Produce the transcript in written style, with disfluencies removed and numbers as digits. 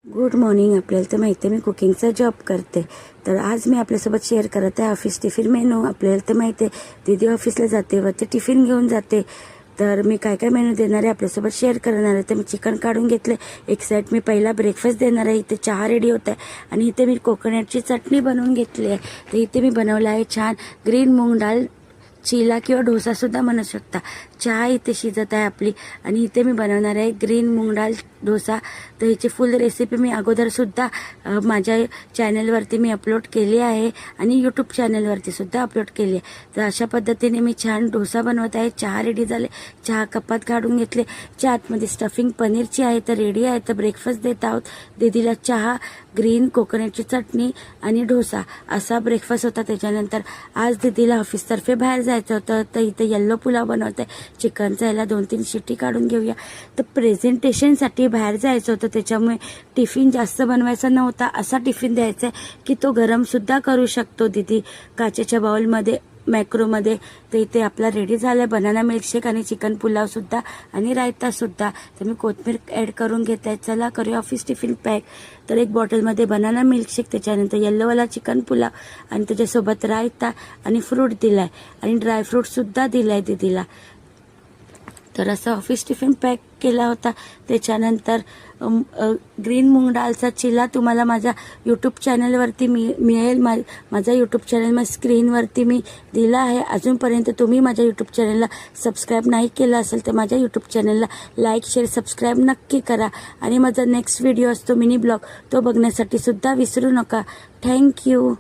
Good morning. आपल्याला तर माहिती आहे मी कुकिंगचा जॉब करते, तर आज मी आपल्यासोबत शेअर करत आहे ऑफिस टिफिन मेनू. आपल्याला तर माहिती आहे दीदी ऑफिसला जाते व ते टिफिन घेऊन जाते, तर मी काय काय मेनू देणार आहे आपल्यासोबत शेअर करणार आहे. तर मी चिकन काढून घेतले. एक साईड मी पहिला ब्रेकफास्ट देणार आहे. इथे चहा रेडी होत आहे आणि इथे मी कोकोनटची चटणी बनवून घेतली आहे. तर इथे मी बनवलं आहे छान ग्रीन मूग डाळ चिला किंवा डोसासुद्धा म्हणू शकता. चहा इथे शिजत आहे आपली आणि इथे मी बनवणार आहे ग्रीन मूग डाळ डोसा. तर ह्याची फुल रेसिपी मी अगोदरसुद्धा माझ्या चॅनलवरती मी अपलोड केली आहे आणि यूट्यूब चॅनलवरती सुद्धा अपलोड केली आहे. तर अशा पद्धतीने मी छान डोसा बनवत आहे. चहा रेडी झाले, चहा कपात काढून घेतले. चहामध्ये स्टफिंग पनीरची आहे तर रेडी आहे. तर ब्रेकफास्ट देत आहोत. दीदीला चहा, ग्रीन कोकोनटची चटणी आणि डोसा असा ब्रेकफास्ट होता. त्याच्यानंतर आज दीदीला ऑफिसतर्फे बाहेर जायचं होतं, तर इथे येल्लो पुलाव बनवत आहे चिकनचा. याला 2-3 शिट्टी काढून घेऊया. तर प्रेझेंटेशनसाठी बाहेर जायचं होतं, त्याच्यामुळे टिफिन जास्त बनवायचा नव्हता. असा टिफिन द्यायचा आहे की तो गरमसुद्धा करू शकतो दीदी काचेच्या बाउलमध्ये, मॅक्रोमध्ये. तर इथे आपला रेडी झाला आहे बनाना मिल्कशेक आणि चिकन पुलावसुद्धा आणि रायतासुद्धा. तर मी कोथिंबीर ॲड करून घेत आहे. चला करूया ऑफिस टिफिन पॅक. तर एक बॉटलमध्ये बनाना मिल्कशेक, त्याच्यानंतर येल्लोवाला चिकन पुलाव आणि त्याच्यासोबत रायता आणि फ्रूट दिला आहे आणि ड्रायफ्रूटसुद्धा दिला आहे दीदीला. तर असं ऑफिस टिफिन पॅक केला होता. त्याच्यानंतर ग्रीन मूग डाळचा चिला तुम्हाला माझ्या यूट्यूब चॅनलवरती मिळेल. माझा यूट्यूब चॅनल स्क्रीनवरती मी दिला आहे. अजूनपर्यंत तुम्ही माझ्या यूट्यूब चॅनलला सबस्क्राईब नाही केलं असेल तर माझ्या यूट्यूब चॅनलला लाईक, शेअर, सबस्क्राईब नक्की करा. आणि माझा नेक्स्ट व्हिडिओ असतो मिनी ब्लॉग, तो बघण्यासाठी सुद्धा विसरू नका. थँक्यू.